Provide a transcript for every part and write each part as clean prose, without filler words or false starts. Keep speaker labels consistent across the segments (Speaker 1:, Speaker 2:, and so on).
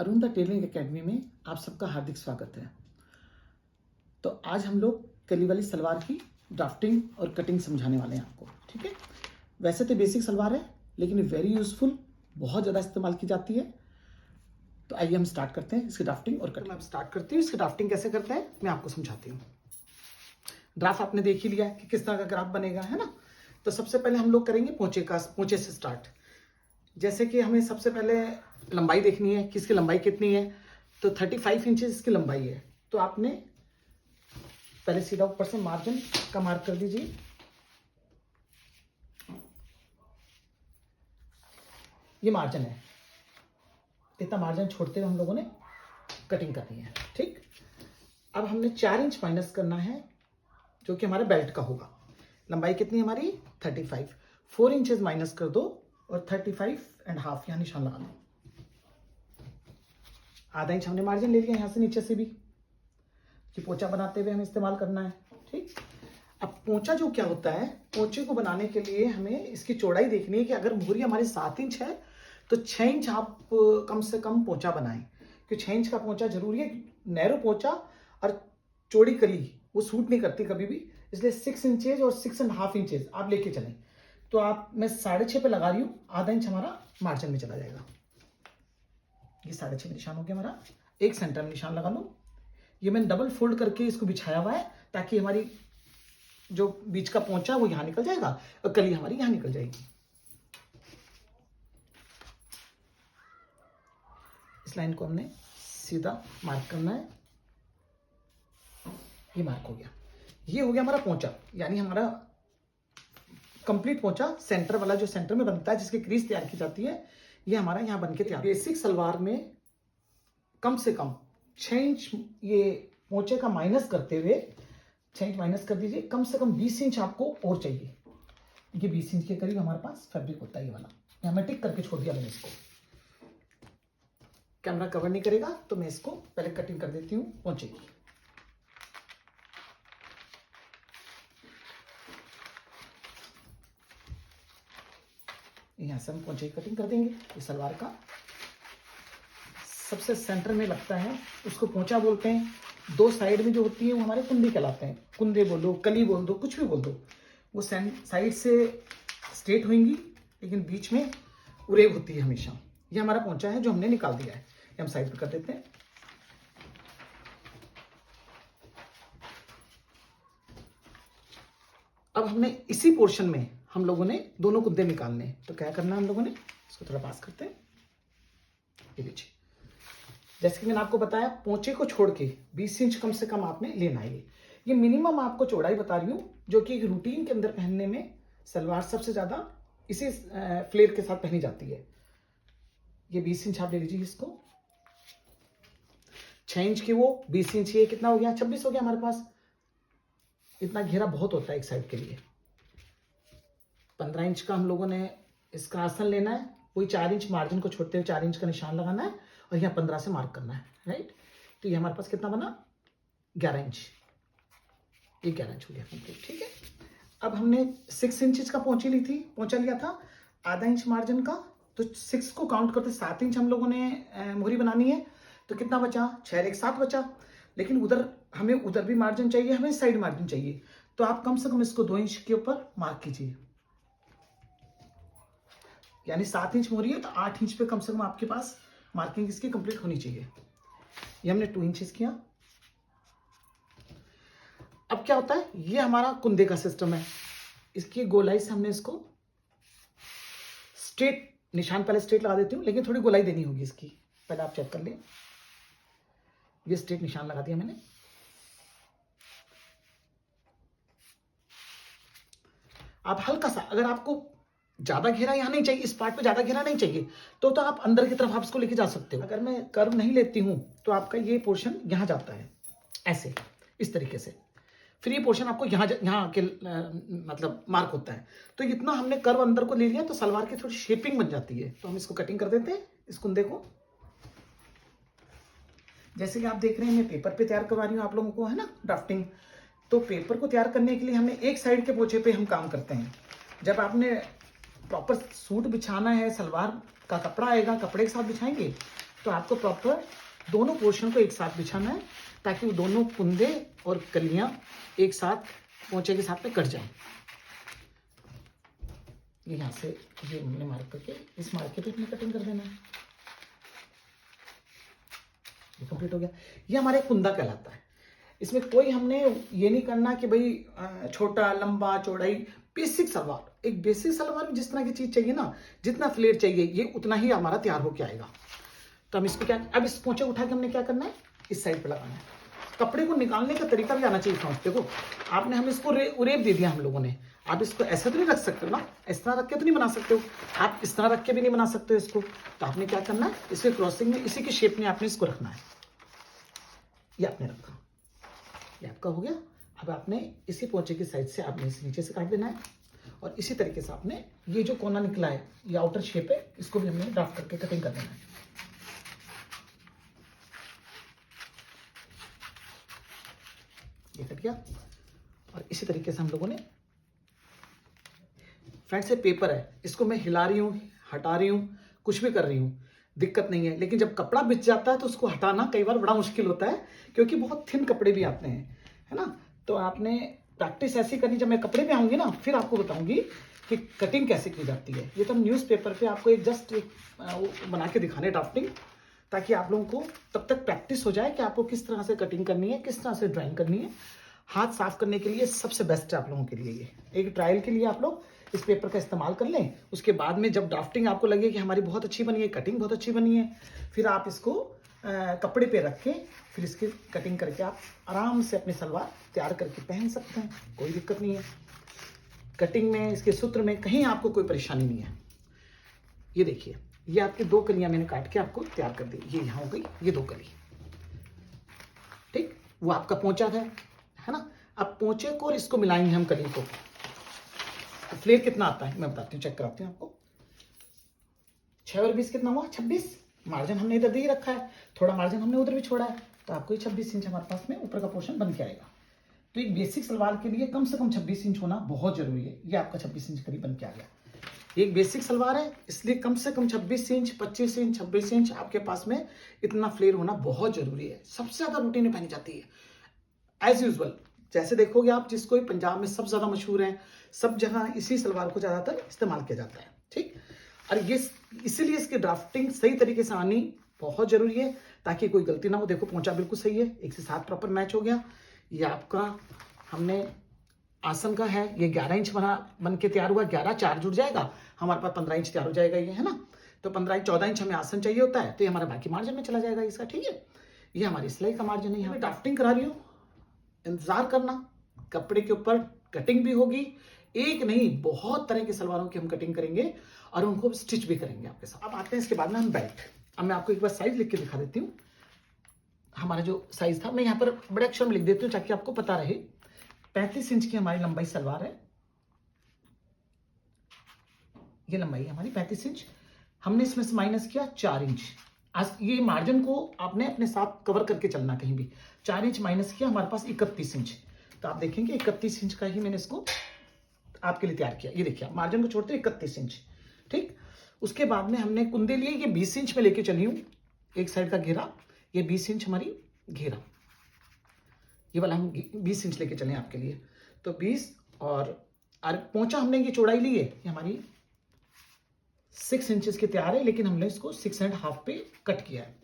Speaker 1: Arun the tailoring academy में आप सबका हार्दिक स्वागत है। तो आज हम लोग कली वाली सलवार की ड्राफ्टिंग और कटिंग समझाने वाले हैं आपको। ठीक है, वैसे तो बेसिक सलवार है लेकिन वेरी यूजफुल, बहुत ज़्यादा इस्तेमाल की जाती है। तो आइए हम स्टार्ट करते हैं इसकी ड्राफ्टिंग और कटिंग। आप स्टार्ट करती हूँ, इसकी ड्राफ्टिंग कैसे करते हैं मैं आपको समझाती हूँ। ड्राफ्ट आपने देख ही लिया है कि किस तरह का ग्राफ बनेगा, है ना। तो सबसे पहले हम लोग करेंगे पोंचे से स्टार्ट। जैसे कि हमें सबसे पहले लंबाई देखनी है कि इसकी लंबाई कितनी है। तो 35 इंचेस इसकी लंबाई है। तो आपने पहले सीधा ऊपर से मार्जिन का मार्क कर दीजिए। ये मार्जिन है, इतना मार्जिन छोड़ते हुए हम लोगों ने कटिंग करनी है। ठीक, अब हमने 4 इंच माइनस करना है जो कि हमारे बेल्ट का होगा। लंबाई कितनी है हमारी 35, 4 इंचेस माइनस कर दो और 35.5 यहाँ निशान लगा लो। आधा इंच हमने मार्जिन ले लिया यहाँ से नीचे से भी, कि पोंचा बनाते हुए हमें इस्तेमाल करना है। ठीक, अब पोंचा जो क्या होता है, पोंचे को बनाने के लिए हमें इसकी चौड़ाई देखनी है कि अगर मोहरी हमारी 7 इंच है तो 6 इंच आप कम से कम पोंचा बनाएं, क्योंकि 6 इंच का पोंचा जरूरी है। नैरो पोंचा और चौड़ी कली वो सूट नहीं करती कभी भी, इसलिए 6 इंचेज और 6.5 इंचेज आप लेके चलें। तो आप मैं 6.5 पे लगा रही हूँ, आधा इंच हमारा मार्जिन में चला जाएगा। ये 6.5 निशान हो गया हमारा। एक सेंटर में निशान लगा लो। ये मैंने डबल फोल्ड करके इसको बिछाया हुआ है ताकि हमारी जो बीच का पोंचा वो यहाँ निकल जाएगा और कली हमारी यहाँ निकल जाएगी। इस लाइन को हमने सीधा मार्क करना है। ये मार्क हो गया। ये हो गया हमारा पोंचा, यानी हमारा कंप्लीट पोंचा। सेंटर वाला जो सेंटर में बनता है जिसकी क्रीज तैयार की जाती है, ये हमारा यहाँ बन के तैयार। बेसिक सलवार में कम से कम 6 इंच ये पोंचे का माइनस करते हुए 6 इंच माइनस कर दीजिए, कम से कम 20 इंच आपको और चाहिए। ये 20 इंच के करीब हमारे पास फैब्रिक होता है ये वाला। यहाँ मैं टिक करके छोड़ दिया मैंने इसको, कैमरा कवर नहीं करेगा तो मैं इसको पहले कटिंग कर देती हूँ पोंचे की। यहाँ से हम पोंचे की कटिंग कर देंगे। ये सलवार का सबसे सेंटर में लगता है, उसको पोंचा बोलते हैं। 2 साइड में जो होती है वो हमारे कुंदे कहलाते हैं। कुंदे बोलो, कली बोल दो, कुछ भी बोल दो। वो साइड से स्ट्रेट होंगी लेकिन बीच में उरेब होती है हमेशा। ये हमारा पोंचा है जो हमने निकाल दिया है। ये हम साइड पे कर देते हैं। अब हमने इसी पोर्शन में हम लोगों ने दोनों कुंदे निकालने हैं। तो क्या करना है, हम लोगों ने इसको थोड़ा पास करते हैं। ये लीजिए, जैसे कि मैंने आपको बताया पोंचे को छोड़ के 20 इंच कम से कम आपने लेना है। ये मिनिमम आपको चौड़ाई बता रही हूँ, जो कि एक रूटीन के अंदर पहनने में सलवार सबसे ज्यादा इसी फ्लेयर के साथ पहनी जाती है। ये 20 इंच आप ले लीजिए इसको। 6 इंच की वो 20 इंच, ये कितना हो गया 26 हो गया हमारे पास। इतना घेरा बहुत होता है एक साइड के लिए। 15 इंच का हम लोगों ने इसका आसन लेना है। वही 4 इंच मार्जिन को छोड़ते हुए 4 इंच का निशान लगाना है और यहाँ 15 से मार्क करना है। राइट, तो ये हमारे पास कितना बना 11 इंच। ये 11 इंच हो गया कंप्लीट। ठीक है, अब हमने 6 इंच का पोंचा लिया था, आधा इंच मार्जिन का। तो 6 को काउंट करते 7 इंच हम लोगों ने मोहरी बनानी है। तो कितना बचा 6 1 7 बचा। लेकिन उधर हमें उधर भी मार्जिन चाहिए, हमें साइड मार्जिन चाहिए। तो आप कम से कम इसको 2 इंच के ऊपर मार्क कीजिए। यानी 7 इंच मोहरी है तो 8 इंच पे कम से कम आपके पास मार्किंग इसकी कंप्लीट होनी चाहिए। ये हमने 2 इंचेस किया। अब क्या होता है, ये हमारा कुंदे का सिस्टम है। इसकी गोलाई से हमने इसको स्ट्रेट निशान, पहले स्ट्रेट लगा देती हूँ लेकिन थोड़ी गोलाई देनी होगी इसकी। पहले आप चेक कर लें। ये स्ट्रेट निशान लगा दिया मैंने। आप हल्का सा, अगर आपको ज्यादा घेरा यहाँ नहीं चाहिए, इस पार्ट पे ज्यादा घेरा नहीं चाहिए, तो आप अंदर की तरफ आप इसको लेके जा सकते हो। अगर मैं कर्व नहीं लेती हूं तो आपका ये पोर्शन यहाँ जाता है ऐसे, इस तरीके से। फिर ये पोर्शन आपको यहाँ के मतलब मार्क होता है। तो इतना हमने कर्व अंदर को ले लिया तो सलवार की थोड़ी शेपिंग बन जाती है। तो हम इसको कटिंग कर देते हैं इस कुंदे को। जैसे कि आप देख रहे हैं मैं पेपर पे तैयार करवा रही हूँ आप लोगों को, है ना, ड्राफ्टिंग। तो पेपर को तैयार करने के लिए हमें एक साइड के पोंचे पे हम काम करते हैं। जब आपने प्रॉपर सूट बिछाना है, सलवार का कपड़ा आएगा, कपड़े के साथ बिछाएंगे, तो आपको प्रॉपर दोनों पोर्शन को एक साथ बिछाना है ताकि वो दोनों कुंदे और कलियां एक साथ पोंचे के साथ में कट जाए। ये यहाँ से ये हमने मार्क करके इस मार्के पे अपनी कटिंग कर देना है। ये कंप्लीट हो गया। ये हमारा एक कुंदा कहलाता है। इसमें कोई हमने ये नहीं करना कि भाई छोटा लंबा चौड़ाई, बेसिक सलवार, एक बेसिक सलवार में जिस तरह की चीज चाहिए ना, जितना फ्लेयर चाहिए ये उतना ही हमारा तैयार होके आएगा। तो हम इसको क्या, अब इस पोंचे उठा के हमने क्या करना है, इस साइड पे लगाना है। कपड़े को निकालने का तरीका भी आना चाहिए फ्रेंड्स। देखो आपने हम इसको उरेब दे दिया हम लोगों ने, आप इसको ऐसे तो नहीं रख सकते हो ना, इस तरह रख के तो नहीं बना सकते हो, आप इस तरह रख के भी नहीं बना सकते हो इसको। तो आपने क्या करना है, इसके क्रॉसिंग में इसी के शेप में आपने इसको रखना है। ये आपने रखा, ये आपका हो गया। अब आपने इसी पोंचे की साइड से आपने इसे नीचे से काट देना है और इसी तरीके से आपने ये जो कोना निकला है, ये आउटर शेप है, इसको भी हमने ड्राफ्ट करके कटिंग कर देना है। ये कट गया। और इसी तरीके से हम लोगों ने, फ्रेंड्स ये पेपर है, इसको मैं हिला रही हूँ, हटा रही हूँ, कुछ भी कर रही हूँ, दिक्कत नहीं है। लेकिन जब कपड़ा बिछ जाता है तो उसको हटाना कई बार बड़ा मुश्किल होता है, क्योंकि बहुत थिन कपड़े भी आते हैं, है ना। तो आपने प्रैक्टिस ऐसी करनी, जब मैं कपड़े पे आऊंगी ना फिर आपको बताऊंगी कि कटिंग कैसे की जाती है। ये तो हम न्यूज़पेपर पे आपको एक जस्ट एक बना के दिखाने ड्राफ्टिंग, ताकि आप लोगों को तब तक प्रैक्टिस हो जाए कि आपको किस तरह से कटिंग करनी है, किस तरह से ड्राइंग करनी है। हाथ साफ करने के लिए सबसे बेस्ट है आप लोगों के लिए ये। एक ट्रायल के लिए आप लोग इस पेपर का इस्तेमाल कर लें। उसके बाद में जब ड्राफ्टिंग आपको लगे कि हमारी बहुत अच्छी बनी है, कटिंग बहुत अच्छी बनी है, फिर आप इसको कपड़े पे रख के फिर इसकी कटिंग करके आप आराम से अपनी सलवार तैयार करके पहन सकते हैं, कोई दिक्कत नहीं है। कटिंग में, इसके सूत्र में कहीं आपको कोई परेशानी नहीं है। ये देखिए, ये आपकी 2 कलियां मैंने काट के आपको तैयार कर दी। ये यहाँ हो गई, ये 2 कली, ठीक। वो आपका पोंचा है ना। अब पोंचे को और इसको मिलाएंगे हम कली को। फ्लेयर कितना आता है मैं बताती हूँ, चेक कराती हूँ आपको। 6 और 20 कितना हुआ, 26। मार्जिन हमने इधर दे ही रखा है, थोड़ा मार्जिन हमने उधर भी छोड़ा है, तो आपको 26 इंच हमारे पास में ऊपर का पोर्शन बन के आएगा। तो एक बेसिक सलवार के लिए कम से कम 26 इंच होना बहुत जरूरी है। ये आपका 26 इंच करीब बन के आ गया। एक बेसिक सलवार है, इसलिए कम से कम 26 इंच, 25 इंच, 26 इंच आपके पास में इतना फ्लेयर होना बहुत जरूरी है। सबसे ज्यादा रूटीन में पहनी जाती है एज यूजुअल। जैसे देखोगे आप, जिसको पंजाब में सबसे ज्यादा मशहूर है, सब जगह इसी सलवार को ज्यादातर इस्तेमाल किया जाता है, ठीक। और ये इसीलिए इसकी ड्राफ्टिंग सही तरीके से आनी बहुत जरूरी है, ताकि कोई गलती ना हो। देखो पोंचा बिल्कुल सही है, 1 से 7 प्रॉपर मैच हो गया। ये आपका हमने आसन का है, ये 11 इंच बन के तैयार हुआ। 11 4 जुड़ जाएगा, हमारे पास 15 इंच तैयार हो जाएगा ये, है ना। तो 14 इंच हमें आसन चाहिए होता है, तो ये हमारा बाकी मार्जिन में चला जाएगा इसका, ठीक है। ये हमारी सिलाई का मार्जिन है। यहाँ ड्राफ्टिंग करा रही हूँ, इंतजार करना, कपड़े के ऊपर कटिंग भी होगी। एक नहीं, बहुत तरह के सलवारों की हम कटिंग करेंगे और उनको स्टिच भी करेंगे आपके साथ। अब आते हैं इसके बाद में हम बेल्ट। अब मैं आपको एक बार साइज लिख के दिखा देती हूँ। हमारा जो साइज था, मैं यहाँ पर बड़े अक्षर में लिख देती हूँ ताकि आपको पता रहे। 35 इंच की हमारी लंबाई सलवार है, ये लंबाई है हमारी 35 इंच। हमने इसमें से माइनस किया 4 इंच। आज ये मार्जिन को आपने अपने साथ कवर करके चलना, कहीं भी 4 इंच माइनस किया, हमारे पास 31 इंच। तो आप देखेंगे 31 इंच का ही मैंने इसको आपके लिए तैयार किया। ये देखिए, मार्जिन को छोड़ते 31 इंच, ठीक। उसके बाद में हमने कुंदे लिए, ये 20 इंच में लेके चली हूँ, एक साइड का घेरा, ये 20 इंच हमारी घेरा, ये वाला हम 20 इंच लेके चले आपके लिए। तो 20 और पोंचा हमने ये चौड़ाई ली है, ये हमारी 6 इंचेस की तैयार है, लेकिन हमने इसको 6.5 पे कट किया है,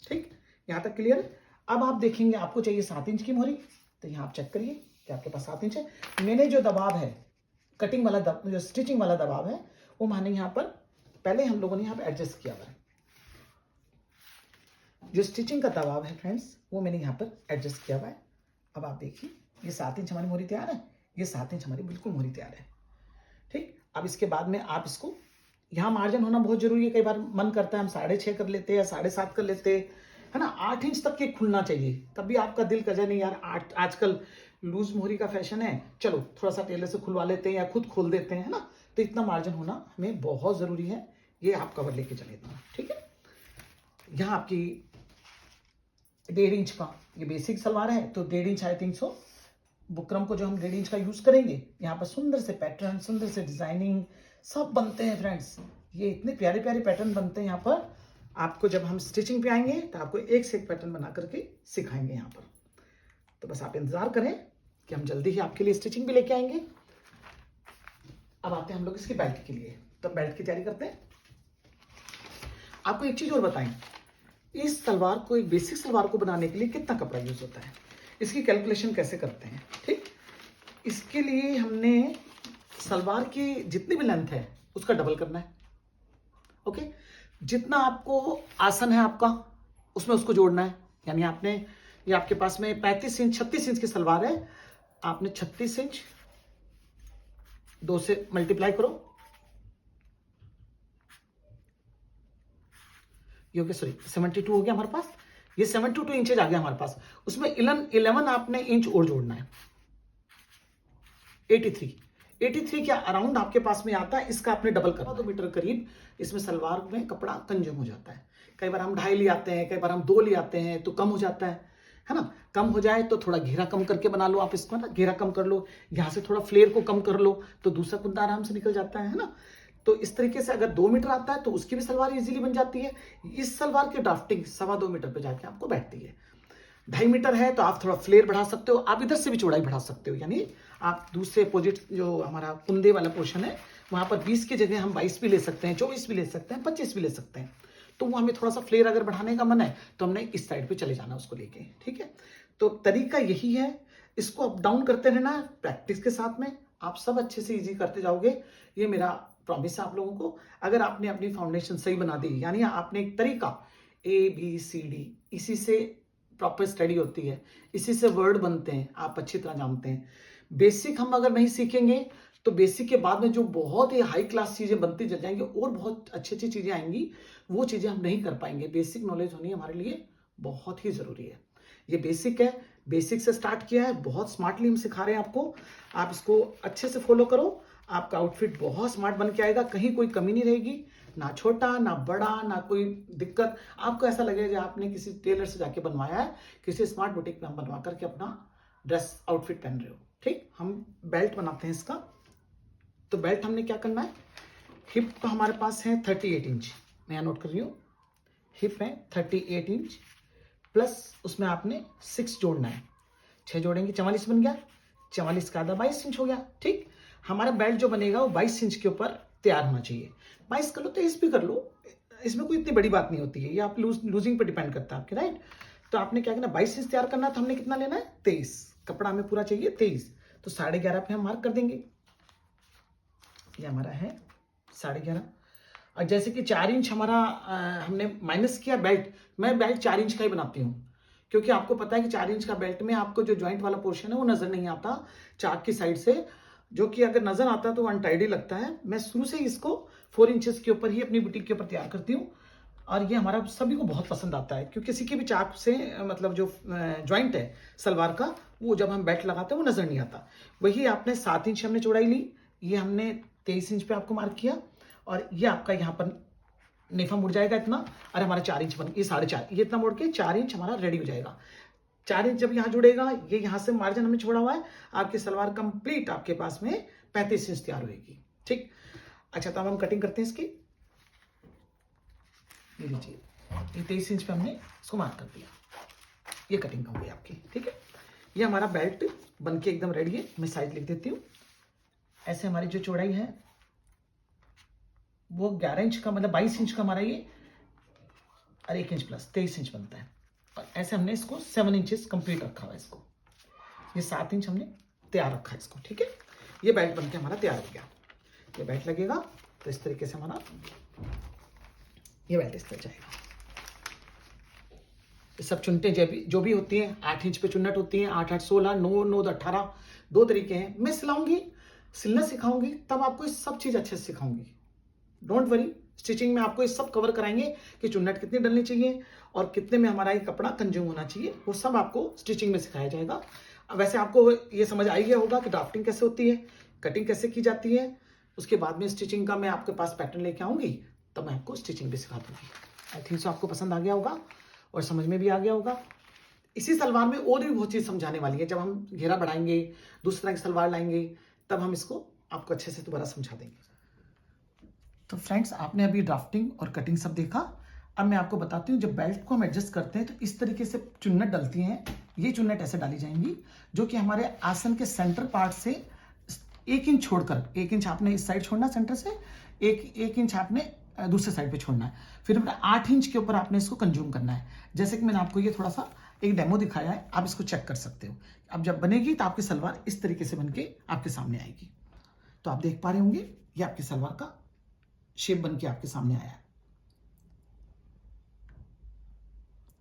Speaker 1: ठीक। यहाँ तक क्लियर है। अब आप देखेंगे आपको चाहिए 7 इंच की मोहरी, तो यहाँ आप चेक करिए कि आपके पास 7 इंच है। मैंने जो दबाव है, कटिंग वाला जो स्टिचिंग वाला दबाव है, वो मैंने यहाँ पर पहले हम लोगों ने यहाँ पे एडजस्ट किया हुआ है। जो स्टिचिंग का दबाव है फ्रेंड्स, वो मैंने यहाँ पर एडजस्ट किया हुआ है। अब आप देखिए, ये 7 इंच हमारी मोहरी तैयार है, ये 7 इंच हमारी बिल्कुल मोहरी तैयार है, ठीक। अब इसके बाद में आप इसको, यहाँ मार्जिन होना बहुत जरूरी है। कई बार मन करता है हम 6.5 कर लेते हैं, 7.5 कर लेते हैं, है ना। 8 इंच तक के खुलना चाहिए, तभी आपका दिल कर जाए नहीं यार 8, आजकल लूज मोहरी का फैशन है, चलो थोड़ा सा टेलर से खुलवा लेते हैं या खुद खोल देते हैं, है ना। तो इतना मार्जिन होना हमें बहुत जरूरी है। ये आप कवर लेके चले इतना, ठीक है। यहाँ आपकी 1.5 इंच का ये बेसिक सलवार है, तो 1.5 inch I think so buckram को जो हम 1.5 इंच का यूज करेंगे। यहाँ पर सुंदर से पैटर्न, सुंदर से डिजाइनिंग सब बनते हैं फ्रेंड्स। ये इतने प्यारे प्यारे पैटर्न बनते हैं यहाँ पर, आपको जब हम स्टिचिंग पे आएंगे तो आपको एक से एक पैटर्न बना करके सिखाएंगे यहाँ पर। तो बस आप इंतजार करें कि हम जल्दी ही आपके लिए स्टिचिंग भी लेके आएंगे। अब आते हैं हम लोग इसकी बेल्ट के लिए, तो बेल्ट की तैयारी करते हैं। आपको एक चीज और बताएं, इस सलवार को, एक बेसिक सलवार को बनाने के लिए कितना कपड़ा यूज होता है, इसकी कैलकुलेशन कैसे करते हैं। ठीक, इसके लिए हमने सलवार की जितनी भी लेंथ है उसका डबल करना है। ओके, जितना आपको आसन है आपका उसमें उसको जोड़ना है। यानी आपने, ये आपके पास में 35 इंच 36 इंच की सलवार है, आपने 36 इंच 2 से मल्टीप्लाई करो, ये हो गया, सॉरी 72 हो गया हमारे पास, ये 72 इंचेज आ गया हमारे पास। उसमें 11 आपने इंच और जोड़ना है, 83 के अराउंड आपके पास में आता है। इसका आपने डबल करना, 2 मीटर करीब इसमें सलवार में कपड़ा कंज्यूम हो जाता है। कई बार हम 2.5 ले आते हैं, कई बार हम 2 ले आते हैं, तो कम हो जाता है ना। कम हो जाए तो थोड़ा घेरा कम करके बना लो आप इसको, ना घेरा कम कर लो, यहाँ से थोड़ा फ्लेयर को कम कर लो, तो दूसरा कुंदा आराम से निकल जाता है ना। तो इस तरीके से अगर 2 मीटर आता है तो उसकी भी सलवार इजीली बन जाती है। इस सलवार की ड्राफ्टिंग 2.25 मीटर पे जाके आपको बैठती है। 2.5 मीटर है तो आप थोड़ा फ्लेयर बढ़ा सकते हो, आप इधर से भी चौड़ाई बढ़ा सकते हो। यानी आप दूसरे अपोजिट जो हमारा कुंदे वाला पोर्शन है वहां पर 20 की जगह हम 22 भी ले सकते हैं, 24 भी ले सकते हैं, 25 भी ले सकते हैं। तो वो हमें थोड़ा सा फ्लेयर अगर बढ़ाने का मन है तो हमने इस साइड पे चले जाना उसको लेके। ठीक है, तो तरीका यही है, इसको अप डाउन करते रहना प्रैक्टिस के साथ में, आप सब अच्छे से इजी करते जाओगे। ये मेरा प्रॉमिस है आप लोगों को। अगर आपने अपनी फाउंडेशन सही बना दी, यानी आपने एक तरीका ABCD, इसी से प्रॉपर स्टडी होती है, इसी से वर्ड बनते हैं, आप अच्छी तरह जानते हैं। बेसिक हम अगर नहीं सीखेंगे तो बेसिक के बाद में जो बहुत ही हाई क्लास चीजें बनती चल जाएंगी और बहुत अच्छी अच्छी चीजें आएंगी, वो चीजें हम नहीं कर पाएंगे। बेसिक नॉलेज होनी हमारे लिए बहुत ही जरूरी है। ये बेसिक है, बेसिक से स्टार्ट किया है, बहुत स्मार्टली हम सिखा रहे हैं आपको। आप इसको अच्छे से फॉलो करो, आपका आउटफिट बहुत स्मार्ट बन के आएगा, कहीं कोई कमी नहीं रहेगी, ना छोटा ना बड़ा ना कोई दिक्कत। आपको ऐसा लगेगा कि आपने किसी टेलर से जाके बनवाया है, किसी स्मार्ट बुटीक में हम बनवा करके अपना ड्रेस आउटफिट पहन रहे हो। ठीक, हम बेल्ट बनाते हैं इसका। तो बेल्ट हमने क्या करना है, हिप तो हमारे पास है 38 इंच, मैं यहाँ नोट कर रही हूँ, हिप है 38 इंच, प्लस उसमें आपने 6 जोड़ना है, 6 जोड़ेंगे 44 बन गया, 44 का आधा 22 इंच हो गया। ठीक, हमारा बेल्ट जो बनेगा वो 22 इंच के ऊपर तैयार होना चाहिए। 22 कर लो, 23 भी कर लो, इसमें कोई इतनी बड़ी बात नहीं होती है, ये आप लूजिंग पे डिपेंड करता है आपके, राइट। तो आपने क्या करना, 22 इंच तैयार करना, तो हमने कितना लेना है 23, कपड़ा हमें पूरा चाहिए 23, तो 11.5 पे हम मार्क कर देंगे। ये हमारा है 11.5। और जैसे कि 4 इंच हमारा हमने माइनस किया बेल्ट, मैं बेल्ट 4 इंच का ही बनाती हूँ, क्योंकि आपको पता है कि 4 इंच का बेल्ट में आपको जो ज्वाइंट वाला पोर्शन है वो नजर नहीं आता चाक की साइड से, जो कि अगर नजर आता है तो अनटाइडी लगता है। मैं शुरू से इसको 4 इंचेस के ऊपर ही अपनी बुटीक के ऊपर तैयार करती हूँ, और ये हमारा सभी को बहुत पसंद आता है, क्योंकि किसी के भी चाक से मतलब जो ज्वाइंट है सलवार का, वो जब हम बेल्ट लगाते हैं वो नजर नहीं आता। वही आपने 7 इंच हमने चौड़ाई ली, ये हमने 23 इंच पे आपको मार्क किया, और ये आपका यहाँ पर नेफा मुड़ जाएगा इतना, और हमारा 4 इंच बन, ये 4.5, ये इतना मुड़ के 4 इंच हमारा रेडी हो जाएगा। 4 इंच जब यहाँ जुड़ेगा, ये यहाँ से मार्जिन हमने छोड़ा हुआ है, आपकी सलवार कंप्लीट आपके पास में 35 इंच तैयार होगी। ठीक, अच्छा, तो अब हम कटिंग करते हैं इसकी। ये लीजिए, ये 23 इंच पे हमने इसको मार्क कर दिया, ये कटिंग हो गई आपकी। ठीक है, ये हमारा बेल्ट बन के एकदम रेडी है। मैं साइज लिख देती हूँ। ऐसे हमारी जो चौड़ाई है वो 11 इंच का, मतलब 22 इंच का हमारा ये, और 1 इंच प्लस 23 इंच बनता है। और ऐसे हमने इसको 7 इंचेस कंप्लीट रखा हुआ है इसको, ये 7 इंच हमने तैयार रखा है इसको। ठीक है, ये बेल्ट बनके हमारा तैयार हो गया। ये बेल्ट लगेगा तो इस तरीके से हमारा ये बेल्ट इस तरह जाएगा। ये सब चुनटे जो भी होती हैं, 8 इंच पे चुन्नट होती हैं, 8 8 16, 9 9 18, 2 तरीके हैं। मैं सिलाऊंगी, सिलना सिखाऊंगी, तब आपको ये सब चीज अच्छे से सिखाऊंगी। डोंट वरी, स्टिचिंग में आपको ये सब कवर कराएंगे कि चुन्नट कितनी डलनी चाहिए और कितने में हमारा ये कपड़ा कंज्यूम होना चाहिए, वो सब आपको स्टिचिंग में सिखाया जाएगा। वैसे आपको ये समझ आ गया होगा कि ड्राफ्टिंग कैसे होती है, कटिंग कैसे की जाती है। उसके बाद में स्टिचिंग का मैं आपके पास पैटर्न लेके आऊंगी, तब मैं आपको स्टिचिंग भी सिखा दूंगी। आई थिंक सो आपको पसंद आ गया होगा और समझ में भी आ गया होगा। इसी सलवार में और भी बहुत चीज समझाने वाली है। जब हम घेरा बढ़ाएंगे, दूसरी तरह की सलवार लाएंगे, तब हम इसको आपको अच्छे से दोबारा समझा देंगे। तो फ्रेंड्स, आपने अभी ड्राफ्टिंग और कटिंग सब देखा। अब मैं आपको बताती हूँ, जब बेल्ट को हम एडजस्ट करते हैं तो इस तरीके से चुन्नट डलती हैं। ये चुन्नट ऐसे डाली जाएंगी जो कि हमारे आसन के सेंटर पार्ट से 1 इंच छोड़कर, 1 इंच आपने इस साइड छोड़ना सेंटर से, 1 इंच आपने दूसरे साइड पे छोड़ना है। फिर 8 इंच के ऊपर आपने इसको कंज्यूम करना है। जैसे कि मैंने आपको ये थोड़ा सा एक डेमो दिखाया है, आप इसको चेक कर सकते हो। अब जब बनेगी तो आपकी सलवार इस तरीके से बनके आपके सामने आएगी। तो आप देख पा रहे होंगे ये आपकी सलवार का शेप बनके आपके सामने आया है।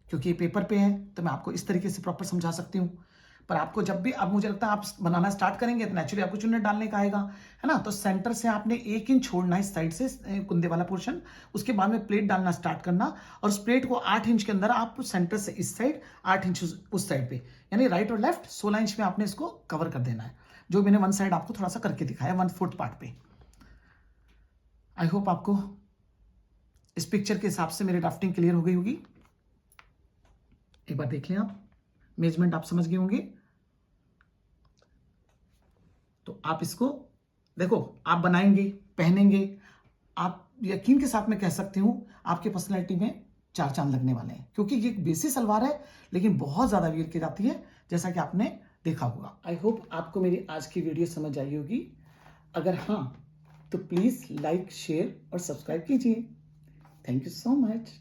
Speaker 1: क्योंकि ये पेपर पे है तो मैं आपको इस तरीके से प्रॉपर समझा सकती हूँ। पर आपको जब भी, अब मुझे लगता है आप बनाना स्टार्ट करेंगे तो नेचुरली आपको चुन्नट डालने का आएगा, है ना। तो सेंटर से आपने 1 इंच छोड़ना है इस साइड से, कुंदे वाला पोर्शन। उसके बाद में प्लेट डालना स्टार्ट करना, और उस प्लेट को 8 इंच के अंदर आप सेंटर से इस साइड, 8 इंच उस साइड पे, यानी राइट और लेफ्ट 16 इंच में आपने इसको कवर कर देना है। जो मैंने वन साइड आपको थोड़ा सा करके दिखाया 1/4 पार्ट पे। आई होप आपको इस पिक्चर के हिसाब से मेरी ड्राफ्टिंग क्लियर हो गई होगी। एक बार देख लें आप, मेजरमेंट आप समझ गए होंगे। तो आप इसको देखो, आप बनाएंगे, पहनेंगे, आप यकीन के साथ मैं कह सकती हूं आपकी पर्सनैलिटी में 4 चांद लगने वाले हैं। क्योंकि ये एक बेसिक सलवार है लेकिन बहुत ज्यादा वियर की जाती है, जैसा कि आपने देखा होगा। आई होप आपको मेरी आज की वीडियो समझ आई होगी। अगर हाँ तो प्लीज लाइक, शेयर और सब्सक्राइब कीजिए। Thank you so much.